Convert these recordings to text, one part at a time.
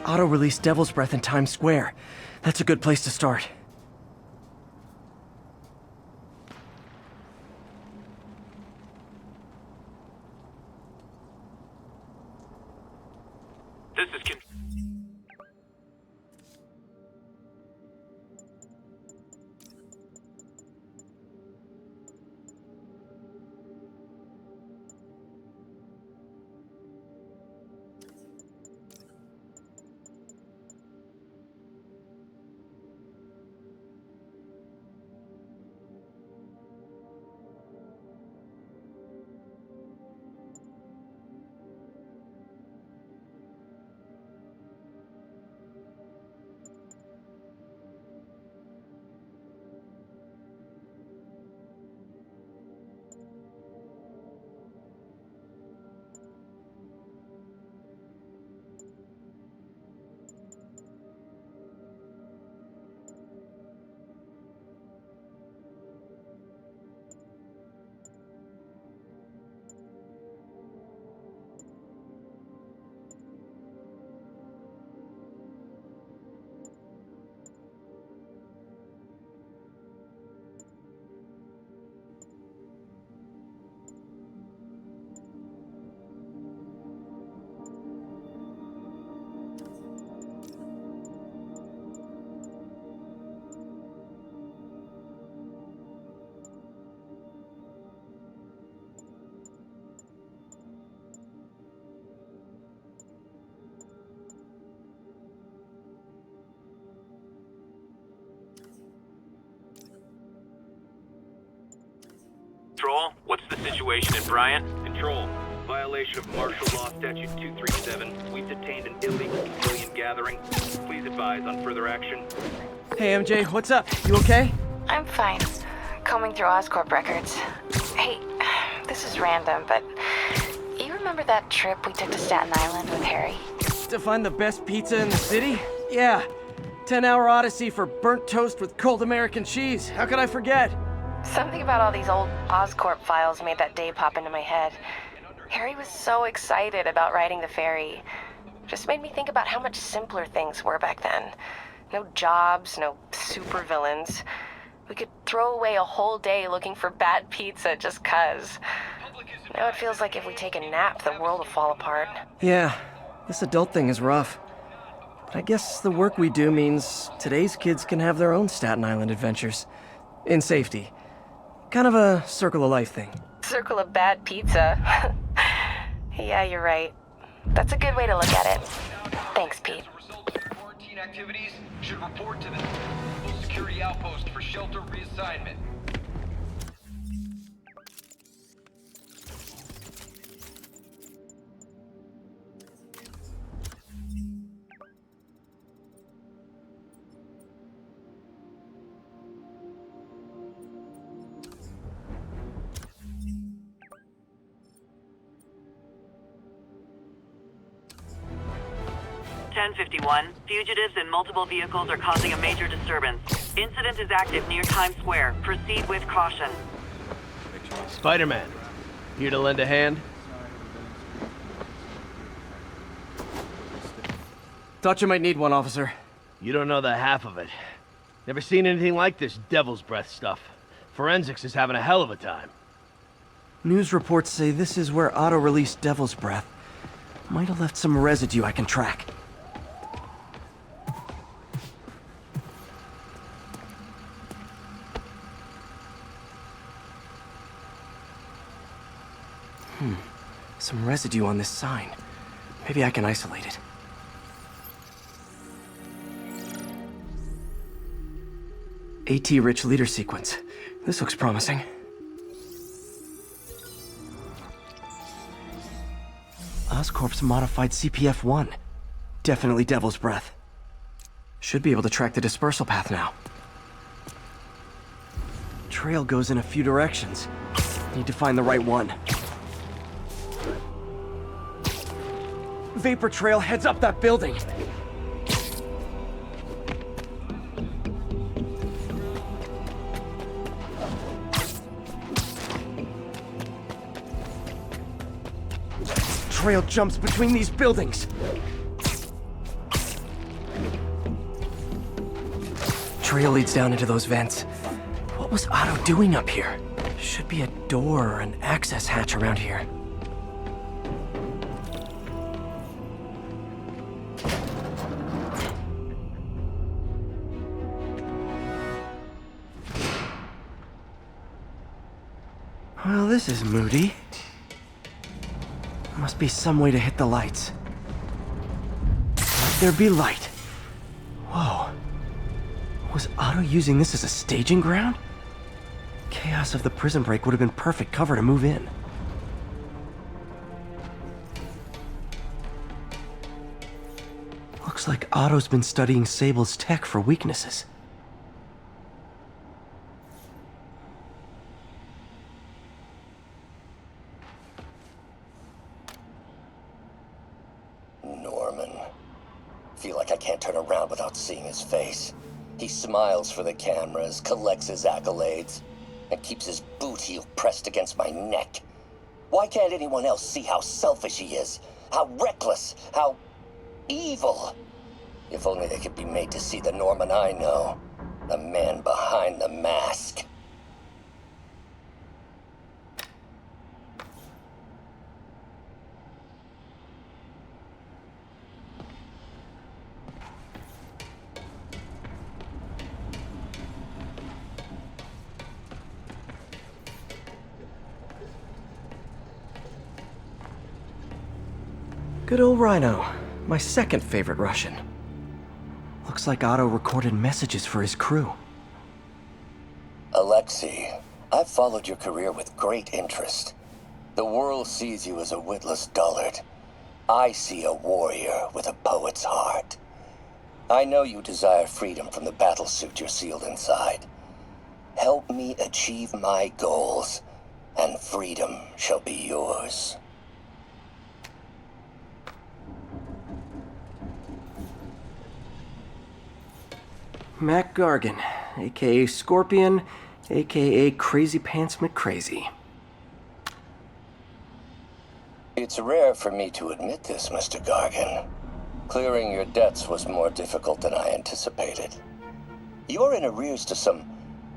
Auto-release Devil's Breath in Times Square. That's a good place to start. This is Control, what's the situation in Bryant? Control. Violation of Martial Law Statute 237. We've detained an illegal civilian gathering. Please advise on further action. Hey MJ, what's up? You okay? I'm fine. Combing through Oscorp records. Hey, this is random, but you remember that trip we took to Staten Island with Harry? To find the best pizza in the city? Yeah. 10-hour odyssey for burnt toast with cold American cheese. How could I forget? Something about all these old Oscorp files made that day pop into my head. Harry was so excited about riding the ferry. Just made me think about how much simpler things were back then. No jobs, no supervillains. We could throw away a whole day looking for bad pizza just 'cause. Now it feels like if we take a nap, the world will fall apart. Yeah, this adult thing is rough. But I guess the work we do means today's kids can have their own Staten Island adventures. In safety. Kind of a circle of life thing. Circle of bad pizza. Yeah, you're right. That's a good way to look at it. Thanks, Pete. As a result of quarantine activities, should report to the full security outpost for shelter reassignment. 1051. Fugitives in multiple vehicles are causing a major disturbance. Incident is active near Times Square. Proceed with caution. Spider-Man, here to lend a hand? Thought you might need one, officer. You don't know the half of it. Never seen anything like this Devil's Breath stuff. Forensics is having a hell of a time. News reports say this is where auto-release Devil's Breath might have left some residue I can track. Some residue on this sign. Maybe I can isolate it. AT-rich leader sequence. This looks promising. Oscorp's modified CPF-1. Definitely Devil's Breath. Should be able to track the dispersal path now. Trail goes in a few directions. Need to find the right one. Vapor trail heads up that building. Trail jumps between these buildings. trail leads down into those vents. What was Otto doing up here? Should be a door or an access hatch around here. Well, this is moody. Must be some way to hit the lights. Let there be light. Whoa. Was Otto using this as a staging ground? Chaos of the prison break would have been perfect cover to move in. Looks like Otto's been studying Sable's tech for weaknesses. Norman. Feel like I can't turn around without seeing his face. He smiles for the cameras, collects his accolades, and keeps his boot heel pressed against my neck. Why can't anyone else see how selfish he is? How reckless? How evil? If only they could be made to see the Norman I know. The man behind the mask. Good old Rhino, my second favorite Russian. Looks like Otto recorded messages for his crew. Alexei, I've followed your career with great interest. The world sees you as a witless dullard. I see a warrior with a poet's heart. I know you desire freedom from the battlesuit you're sealed inside. Help me achieve my goals, and freedom shall be yours. Mac Gargan, aka Scorpion, aka Crazy Pants McCrazy. It's rare for me to admit this, Mr. Gargan. Clearing your debts was more difficult than I anticipated. You're in arrears to some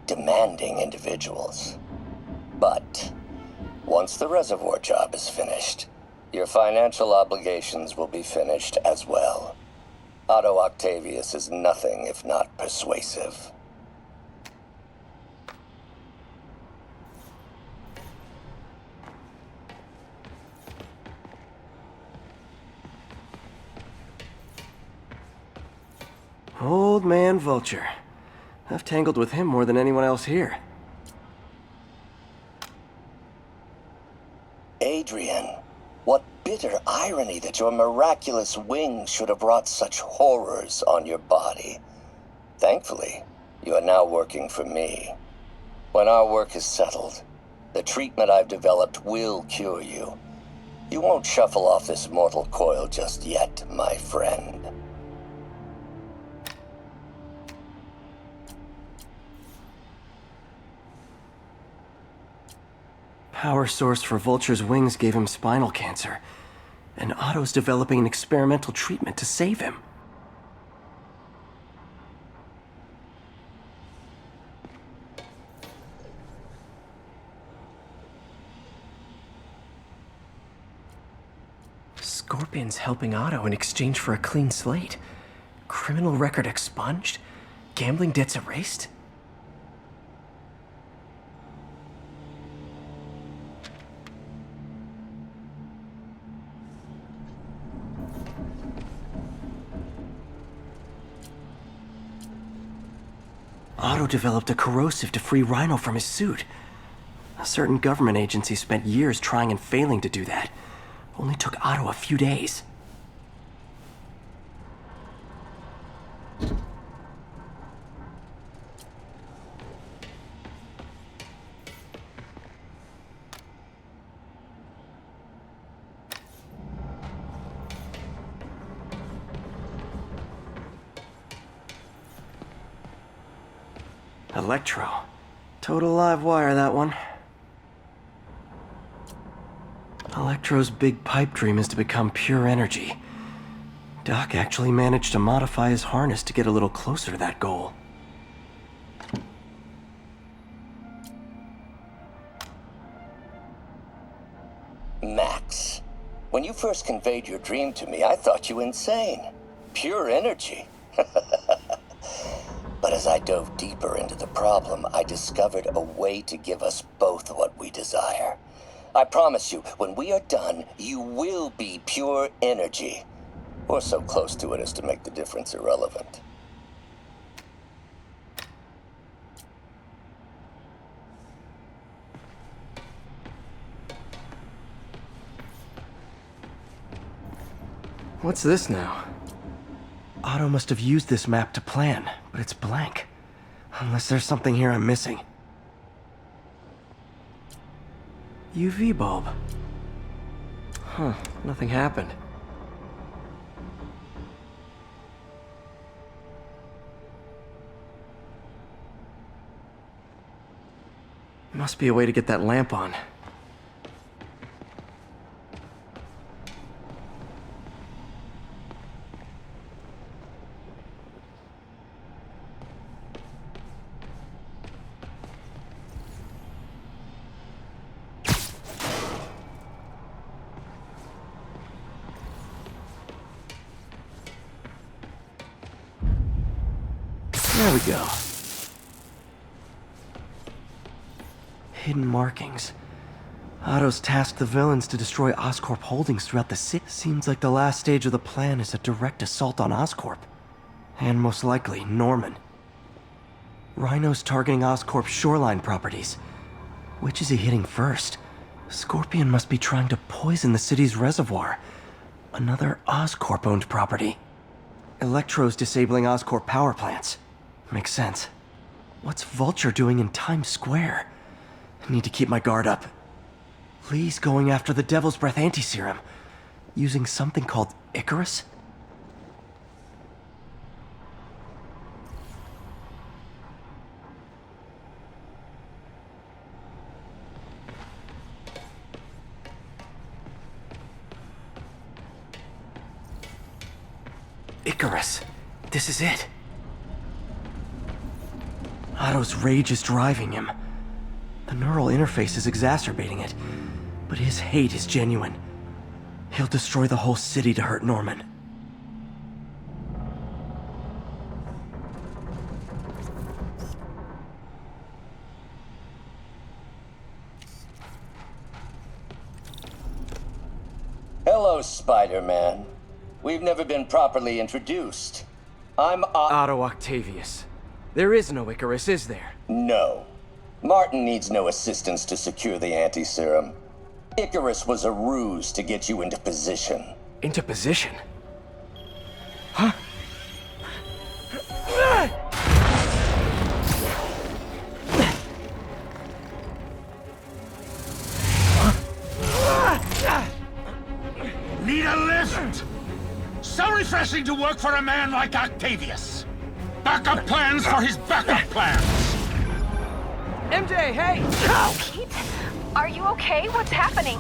demanding individuals. But once the reservoir job is finished, your financial obligations will be finished as well. Otto Octavius is nothing if not persuasive. Old man Vulture. I've tangled with him more than anyone else here. Adrian, what bitter irony that your miraculous wings should have brought such horrors on your body. Thankfully, you are now working for me. When our work is settled, the treatment I've developed will cure you. You won't shuffle off this mortal coil just yet, my friend. Power source for Vulture's wings gave him spinal cancer, and Otto's developing an experimental treatment to save him. Scorpion's helping Otto in exchange for a clean slate. Criminal record expunged? Gambling debts erased? Otto developed a corrosive to free Rhino from his suit. A certain government agency spent years trying and failing to do that. Only took Otto a few days. Electro. Total live wire, that one. Electro's big pipe dream is to become pure energy. Doc actually managed to modify his harness to get a little closer to that goal. Max, when you first conveyed your dream to me, I thought you insane. Pure energy. But as I dove deeper into the problem, I discovered a way to give us both what we desire. I promise you, when we are done, you will be pure energy. Or so close to it as to make the difference irrelevant. What's this now? Otto must have used this map to plan, but it's blank. Unless there's something here I'm missing. UV bulb. Huh, nothing happened. Must be a way to get that lamp on. There we go. Hidden markings. Otto's tasked the villains to destroy Oscorp holdings throughout the city. Seems like the last stage of the plan is a direct assault on Oscorp. And most likely, Norman. Rhino's targeting Oscorp's shoreline properties. Which is he hitting first? Scorpion must be trying to poison the city's reservoir. Another Oscorp-owned property. Electro's disabling Oscorp power plants. Makes sense. What's Vulture doing in Times Square? I need to keep my guard up. Lee's going after the Devil's Breath anti-serum. Using something called Icarus? Icarus. This is it. Otto's rage is driving him. The neural interface is exacerbating it, but his hate is genuine. He'll destroy the whole city to hurt Norman. Hello, Spider-Man. We've never been properly introduced. I'm Otto Octavius. There is no Icarus, is there? No. Martin needs no assistance to secure the anti-serum. Icarus was a ruse to get you into position. Into position? Huh? Need a lift? So refreshing to work for a man like Octavius. Backup plans for his backup plans. MJ, hey! Pete? Are you okay? What's happening?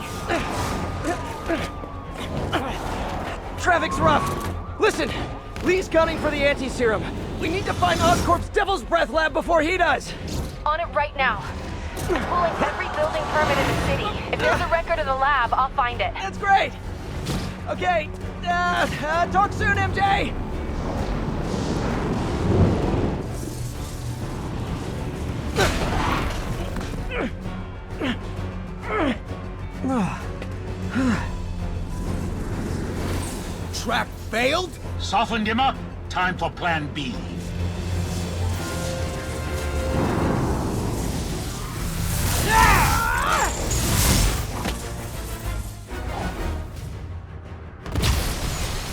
Traffic's rough. Listen, Lee's gunning for the anti-serum. We need to find Oscorp's Devil's Breath lab before he does. On it right now. I'm pulling every building permit in the city. If there's a record of the lab, I'll find it. That's great! Okay, talk soon, MJ! Trap failed? Softened him up. Time for plan B.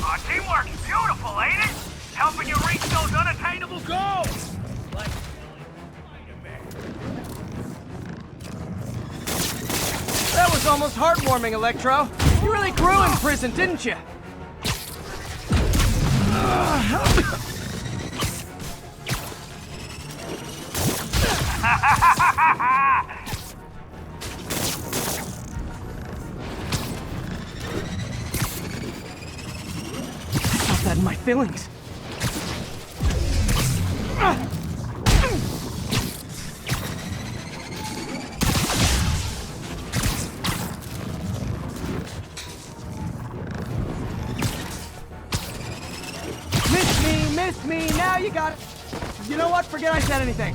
Our teamwork's beautiful, ain't it? Helping you reach those unattainable goals! That was almost heartwarming, Electro. You really grew in prison, didn't you? I felt that in my feelings. you got it. You know what? Forget I said anything.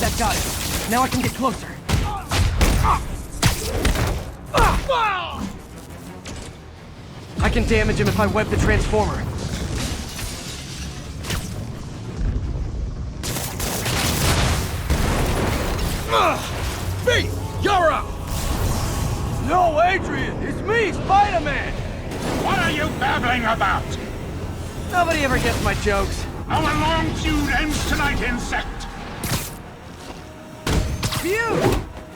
That got it. Now I can get closer. I can damage him if I web the transformer. Pete, you're up! No, Adrian! It's me, Spider-Man! What are you babbling about? Nobody ever gets my jokes. Our long feud ends tonight, insect! Phew!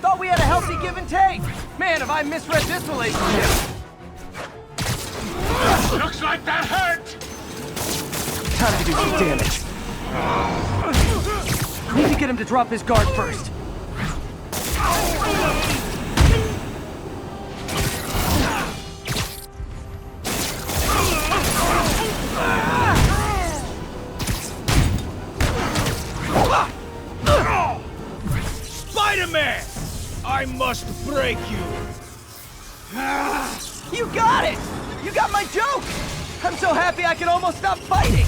Thought we had a healthy give and take. Man, have I misread this relationship. Looks like that hurt! Time to do some damage. Need to get him to drop his guard first. Spider-Man! I must break you! You got it! You got my joke! I'm so happy I can almost stop fighting!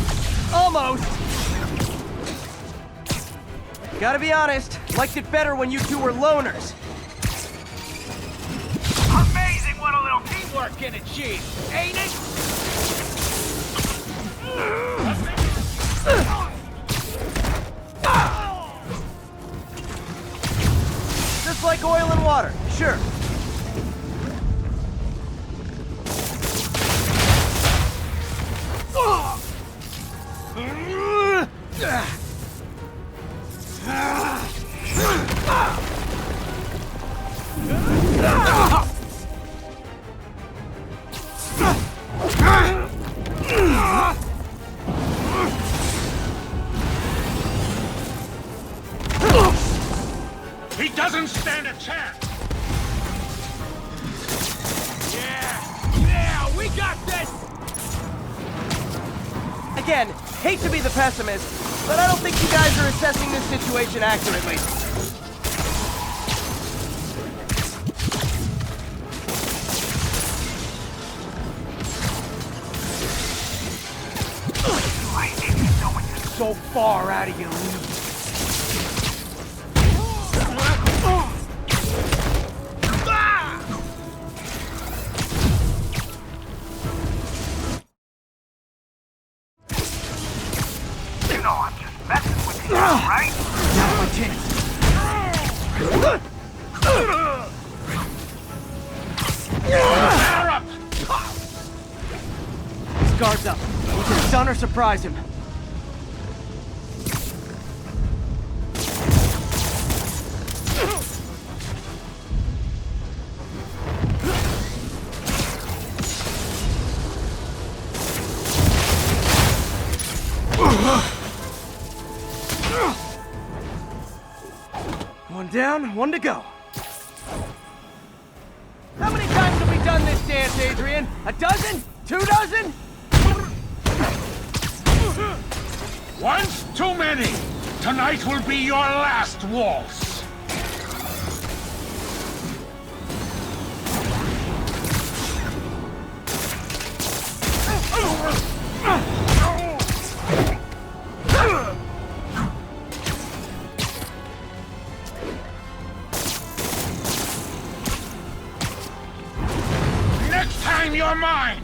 Almost! Gotta be honest, liked it better when you two were loners. Amazing what a little teamwork can achieve, ain't it? Just like oil and water, sure. He doesn't stand a chance! Yeah, we got this! Again, hate to be the pessimist, but I don't think you guys are assessing this situation accurately. So far out of your league. You know I'm just messing with you, right? Now's my chance. Batter up! His guard's up. We can stun or surprise him. One down, one to go. How many times have we done this dance, Adrian? A dozen? 2 dozen? Once too many! Tonight will be your last waltz! Next time you're mine!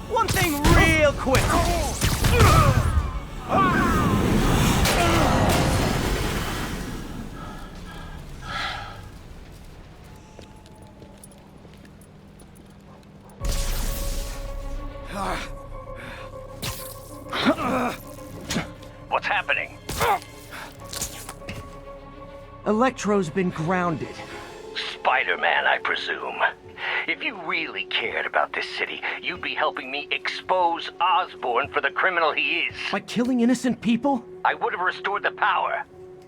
One thing real quick. What's happening? Electro's been grounded. Spider-Man, I presume. If you really cared about this city, you'd be helping me expose Osborn for the criminal he is. By killing innocent people? I would have restored the power.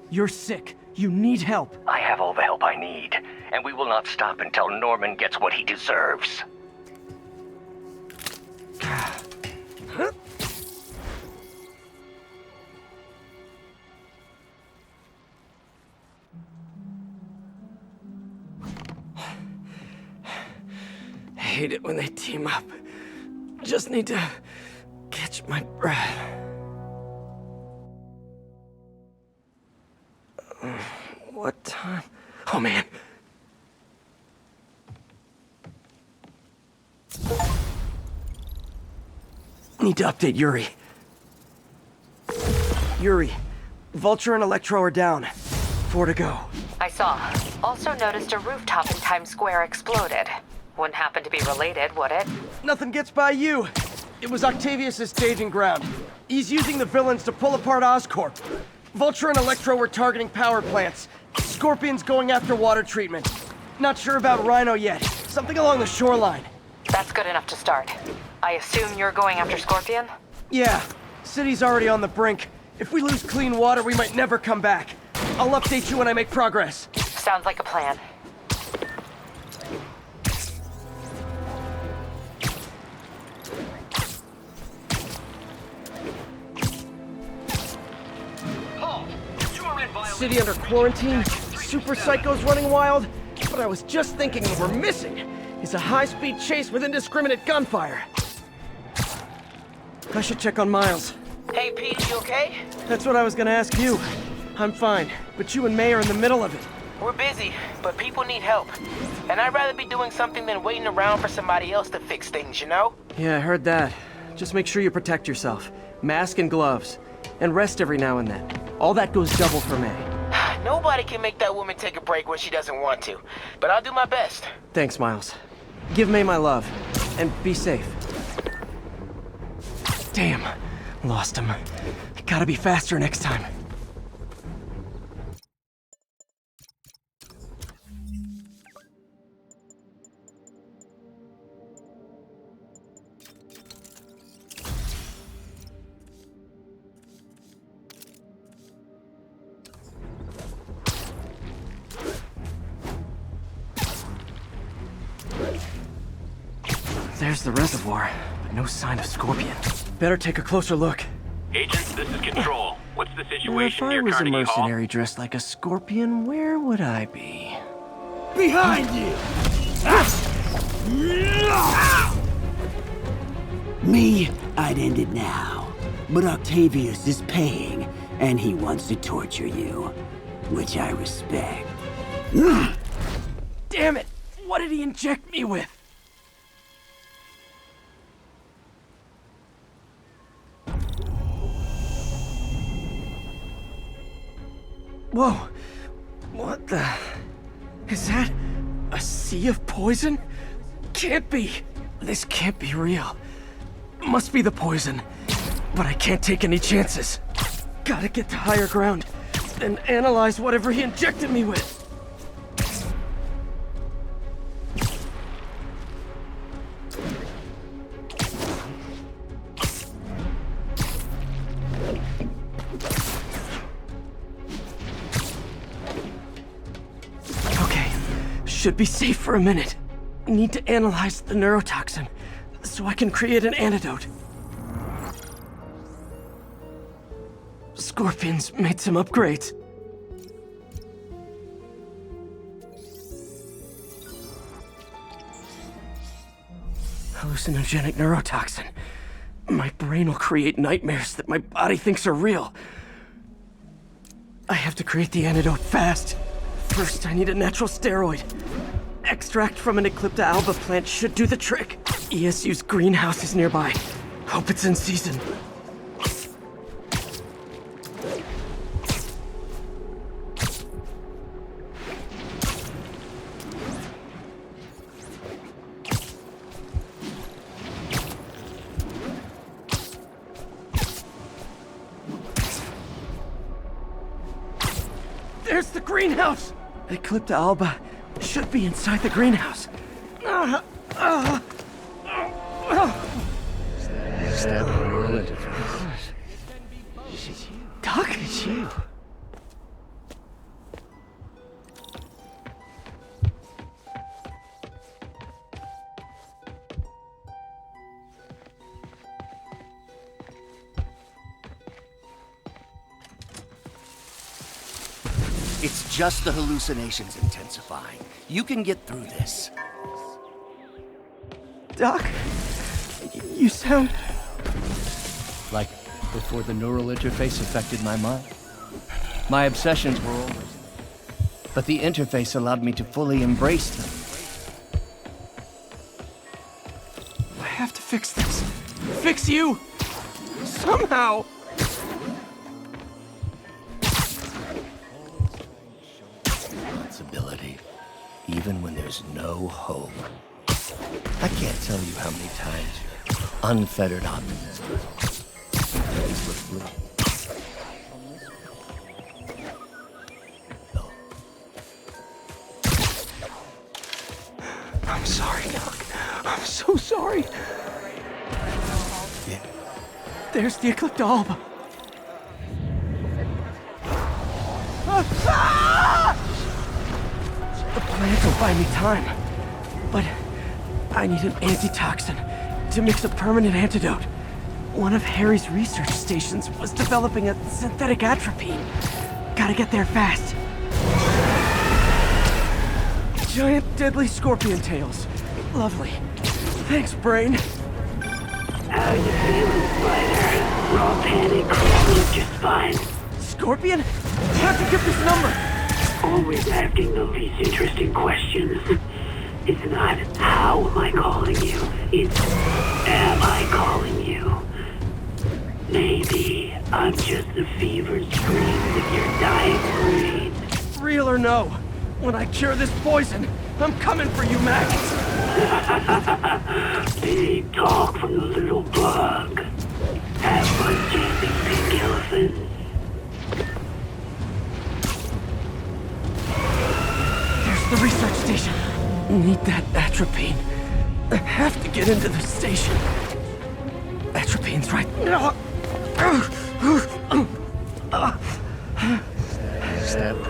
You're sick. You need help. I have all the help I need, and we will not stop until Norman gets what he deserves. hate it when they team up. Just need to catch my breath. What time? Oh, man. Need to update Yuri. Yuri, Vulture and Electro are down. 4 to go. I saw. Also noticed a rooftop in Times Square exploded. Wouldn't happen to be related, would it? Nothing gets by you. It was Octavius' staging ground. He's using the villains to pull apart Oscorp. Vulture and Electro were targeting power plants. Scorpion's going after water treatment. Not sure about Rhino yet. Something along the shoreline. That's good enough to start. I assume you're going after Scorpion? Yeah. City's already on the brink. If we lose clean water, we might never come back. I'll update you when I make progress. Sounds like a plan. City under quarantine, super psychos running wild, but I was just thinking what we're missing is a high-speed chase with indiscriminate gunfire. I should check on Miles. Hey, Pete, you okay? That's what I was gonna ask you. I'm fine, but you and May are in the middle of it. We're busy, but people need help. And I'd rather be doing something than waiting around for somebody else to fix things, you know? Yeah, I heard that. Just make sure you protect yourself. Mask and gloves. And rest every now and then. All that goes double for May. Nobody can make that woman take a break when she doesn't want to. But I'll do my best. Thanks, Miles. Give May my love. And be safe. Damn. Lost him. Gotta be faster next time. There's the reservoir, but no sign of Scorpion. Better take a closer look. Agents, this is Control. What's the situation If I near was a Carnegie Hall? mercenary dressed like a scorpion, where would I be? Behind you! Me, I'd end it now. But Octavius is paying, and he wants to torture you. Which I respect. Damn it! What did he inject me with? Whoa! What the... Is that... a sea of poison? Can't be! This can't be real. Must be the poison. But I can't take any chances. Gotta get to higher ground, and analyze whatever he injected me with. Should be safe for a minute. Need to analyze the neurotoxin, so I can create an antidote. Scorpion's made some upgrades. Hallucinogenic neurotoxin. My brain will create nightmares that my body thinks are real. I have to create the antidote fast. First, I need a natural steroid. Extract from an Eclipta alba plant should do the trick. ESU's greenhouse is nearby. Hope it's in season. There's the greenhouse! Eclipta alba should be inside the greenhouse. Stab real interface. Doc? It's you. It's just the hallucinations intensifying. You can get through this. Doc? You sound... Like before the neural interface affected my mind. My obsessions were over, but the interface allowed me to fully embrace them. I have to fix this. Fix you! Somehow! Responsibility, even when there's no hope. I can't tell you how many times your unfettered optimism replaced with blue. I'm sorry, Doc. I'm so sorry. Yeah. There's the Eclipta. The plant will buy me time, but I need an antitoxin to mix a permanent antidote. One of Harry's research stations was developing a synthetic atropine. Gotta get there fast. Giant deadly scorpion tails. Lovely. Thanks, Brain. How you feeling, Spider? Raw panic, look just fine. Scorpion? How'd you get this number? Always asking the least interesting questions. It's not how am I calling you, it's am I calling you? Maybe I'm just the fevered screams of your dying brain. Real or no, when I cure this poison, I'm coming for you, Max. Big talk from the little bug. Have fun chasing pink elephants. There's the research station. Need that atropine. I have to get into the station. Atropine's right.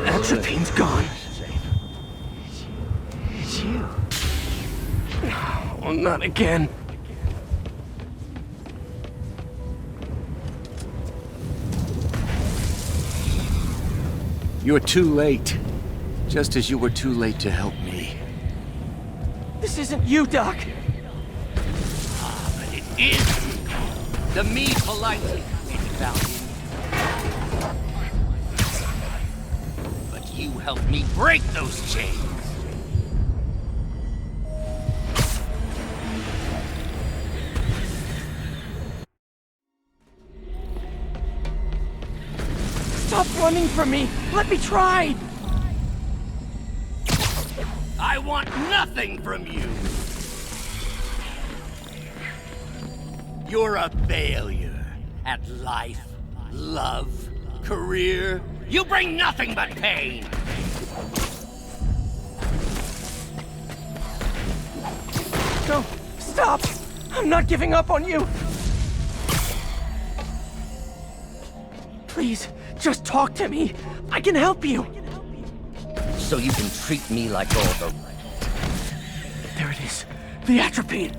Atropine's gone. It's you. Oh, not again. You're too late. Just as you were too late to help me. This isn't you, Doc. Ah, but it is. The me politely found you. But you helped me break those chains. Stop running from me. Let me try. I want nothing from you! You're a failure at life, love, career. You bring nothing but pain! No, stop! I'm not giving up on you! Please, just talk to me. I can help you. So you can treat me like all the... There it is. The atropine.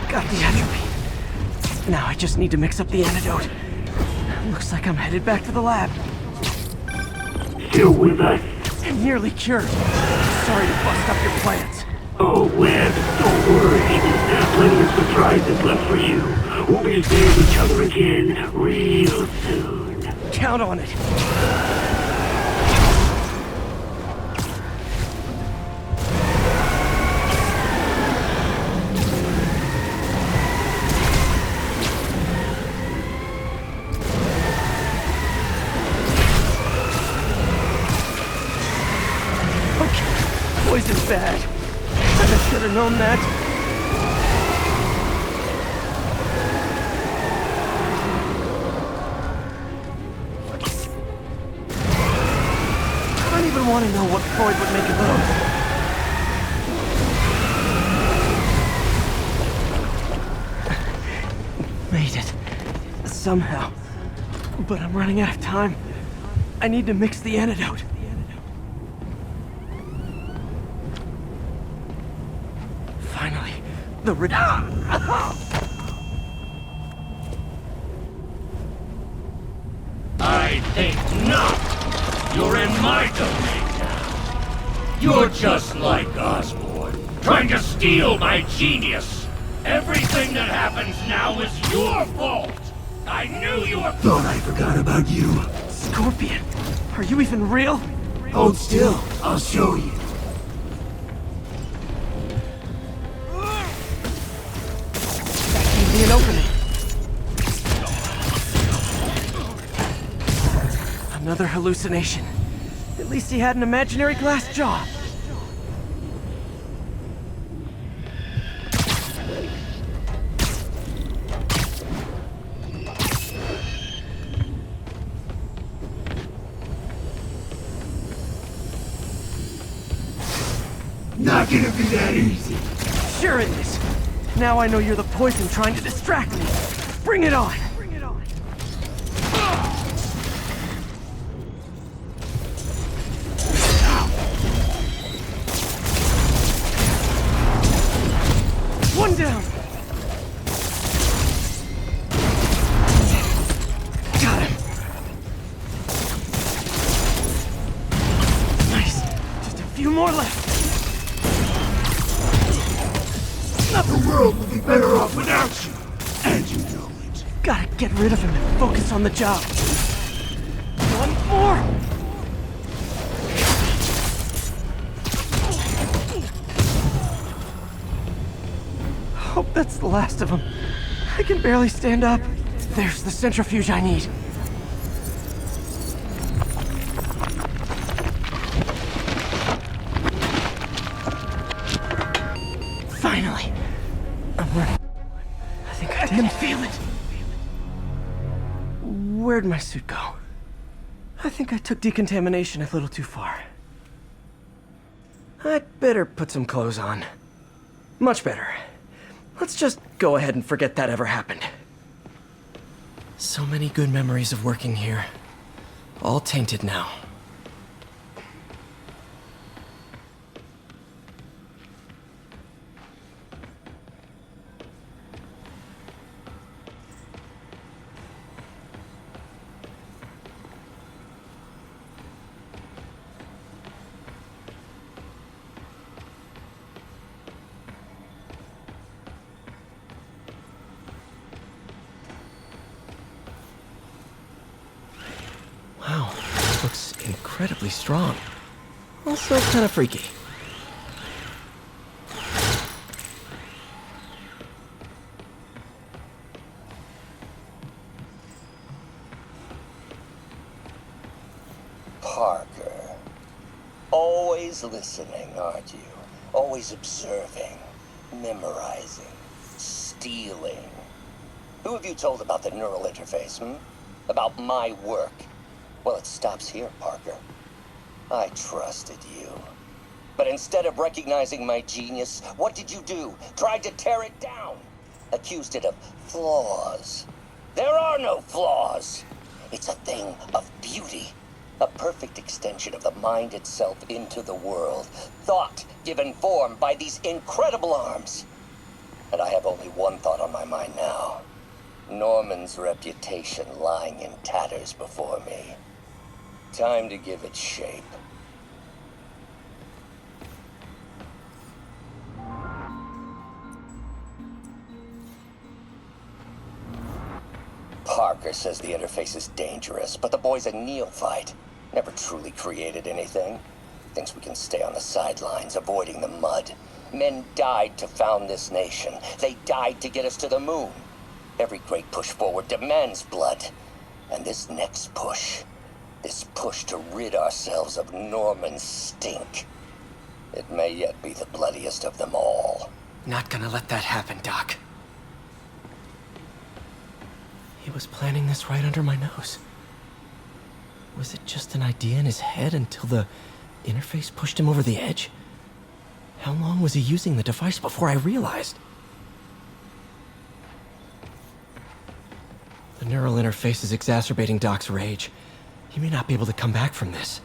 Got the atropine. Now I just need to mix up the antidote. Looks like I'm headed back to the lab. Still with us? I'm nearly cured. Sorry to bust up your plans. Oh, Webb, don't worry. Plenty of surprises left for you. We'll be seeing each other again real soon. Count on it. Okay, poison's bad. I should have known that. I don't even want to know what Freud would make of those. Made it. Somehow. But I'm running out of time. I need to mix the antidote. Finally, the I think not! You're in my domain now! You're just like Osborn, trying to steal my genius. Everything that happens now is your fault. I knew you were— Thought I forgot about you. Scorpion, are you even real? Hold still, I'll show you. That gave me an opening. Another hallucination. At least he had an imaginary glass jaw. Not gonna be that easy. Sure it is. Now I know you're the poison trying to distract me. Bring it on! One down! Got him! Nice. Just a few more left. The world will be better off without you. And you know it. Gotta get rid of him and focus on the job. One more! Hope that's the last of them. I can barely stand up. There's the centrifuge I need. Finally. I'm running. I think I can feel it. Where'd my suit go? I think I took decontamination a little too far. I'd better put some clothes on. Much better. Let's just go ahead and forget that ever happened. So many good memories of working here. All tainted now. Wow, this looks incredibly strong. Also kind of freaky. Parker. Always listening, aren't you? Always observing, memorizing, stealing. Who have you told about the neural interface, About my work? Well, it stops here, Parker. I trusted you. But instead of recognizing my genius, what did you do? Tried to tear it down. Accused it of flaws. There are no flaws. It's a thing of beauty. A perfect extension of the mind itself into the world. Thought given form by these incredible arms. And I have only one thought on my mind now. Norman's reputation lying in tatters before me. Time to give it shape. Parker says the interface is dangerous, but the boy's a neophyte. Never truly created anything. Thinks we can stay on the sidelines, avoiding the mud. Men died to found this nation. They died to get us to the moon. Every great push forward demands blood. And this next push, this push to rid ourselves of Norman's stink, it may yet be the bloodiest of them all. Not gonna let that happen, Doc. He was planning this right under my nose. Was it just an idea in his head until the interface pushed him over the edge? How long was he using the device before I realized? The neural interface is exacerbating Doc's rage. He may not be able to come back from this.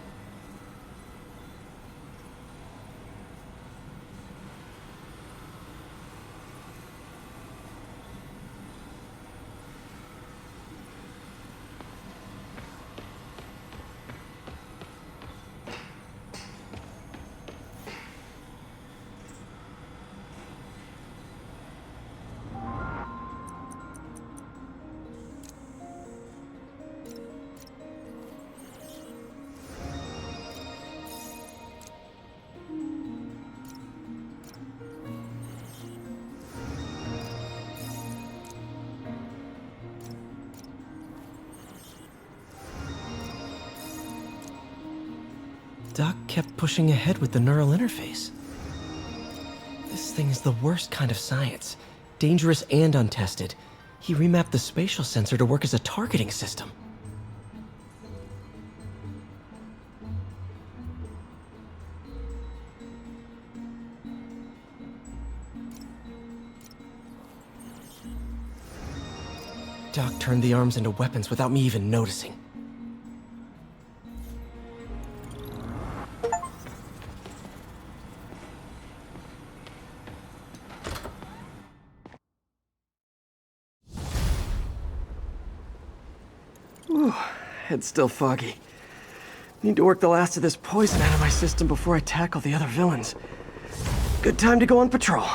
Doc kept pushing ahead with the neural interface. This thing is the worst kind of science. Dangerous and untested. He remapped the spatial sensor to work as a targeting system. Doc turned the arms into weapons without me even noticing. Whew, head's still foggy. Need to work the last of this poison out of my system before I tackle the other villains. Good time to go on patrol.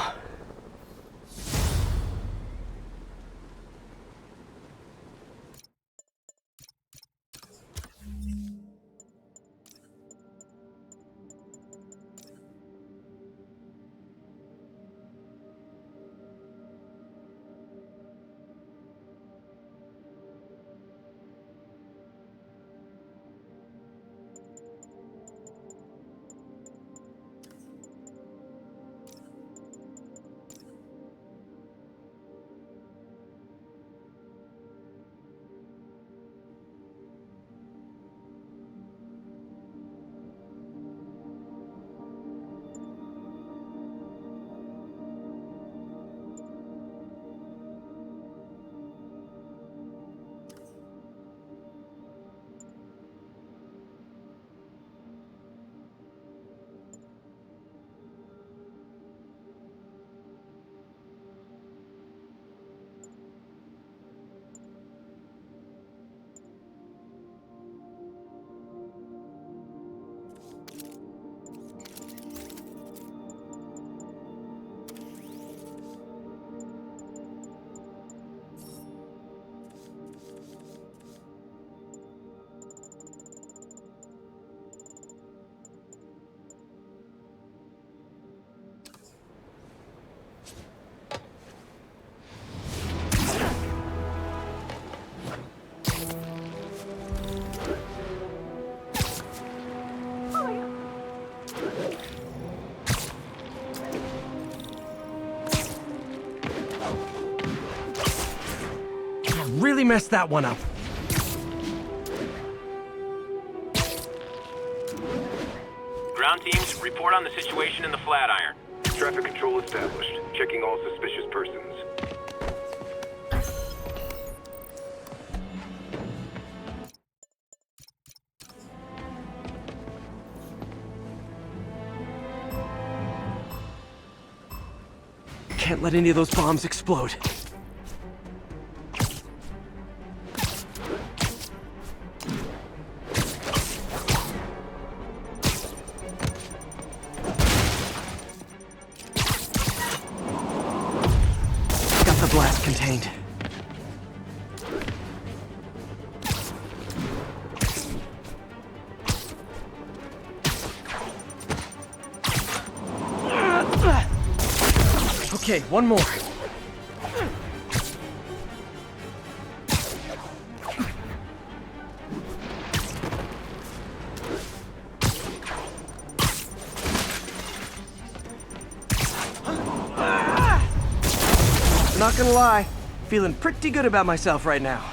Really messed that one up. Ground teams, report on the situation in the Flatiron. Traffic control established. Checking all suspicious persons. Can't let any of those bombs explode. Blast contained. Okay, one more. Not gonna lie, feeling pretty good about myself right now.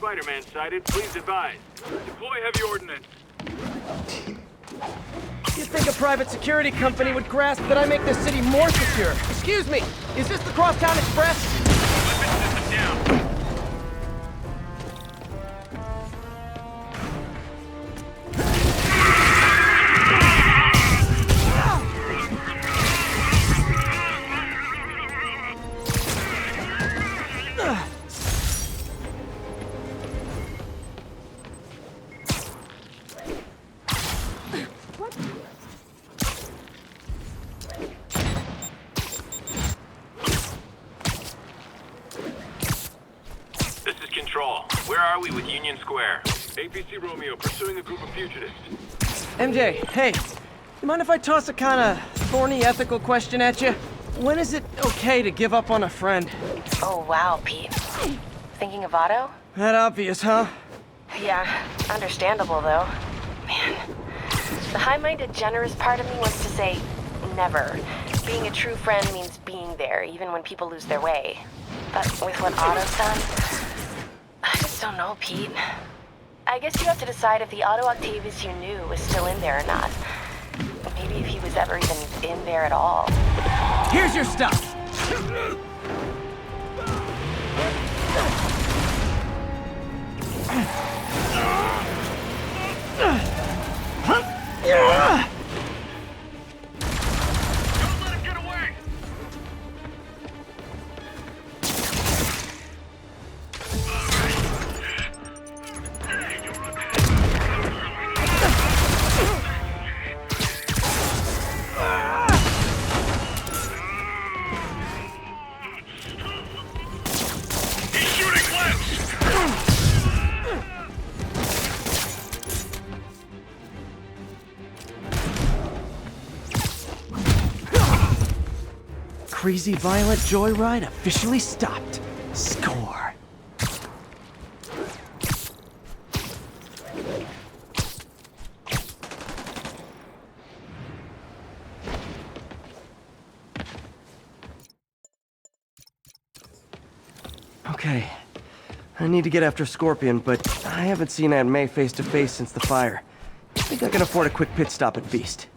Spider-Man sighted. Please advise. Deploy heavy ordnance. You'd think a private security company would grasp that I make this city more secure. Excuse me, is this the Crosstown Express? Weapon system down. Where are we with Union Square? APC Romeo pursuing a group of fugitives. MJ, hey, you mind if I toss a kinda thorny ethical question at you? When is it okay to give up on a friend? Oh, wow, Pete. Thinking of Otto? That obvious, huh? Yeah, understandable, though. Man. The high-minded, generous part of me wants to say, never. Being a true friend means being there, even when people lose their way. But with what Otto's done, I just don't know, Pete. I guess you have to decide if the Otto Octavius you knew was still in there or not. Maybe if he was ever even in there at all. Here's your stuff! Don't let him get away! Crazy violent joyride officially stopped. Score. Okay. I need to get after Scorpion, but I haven't seen Aunt May face to face since the fire. I think I can afford a quick pit stop at Feast.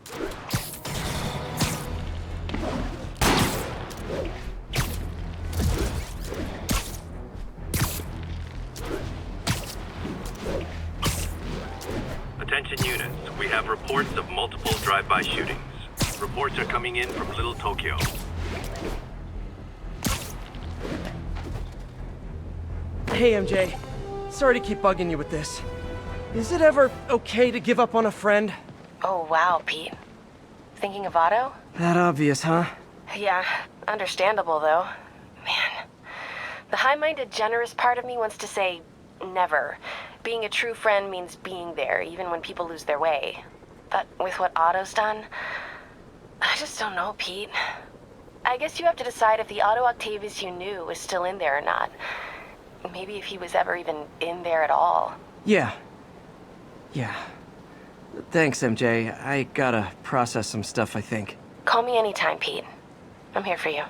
Attention units, we have reports of multiple drive-by shootings. Reports are coming in from Little Tokyo. Hey, MJ. Sorry to keep bugging you with this. Is it ever okay to give up on a friend? Oh, wow, Pete. Thinking of Otto? That obvious, huh? Yeah, understandable, though. Man. The high-minded, generous part of me wants to say, never. Being a true friend means being there, even when people lose their way. But with what Otto's done, I just don't know, Pete. I guess you have to decide if the Otto Octavius you knew was still in there or not. Maybe if he was ever even in there at all. Yeah. Thanks, MJ. I gotta process some stuff, I think. Call me anytime, Pete. I'm here for you.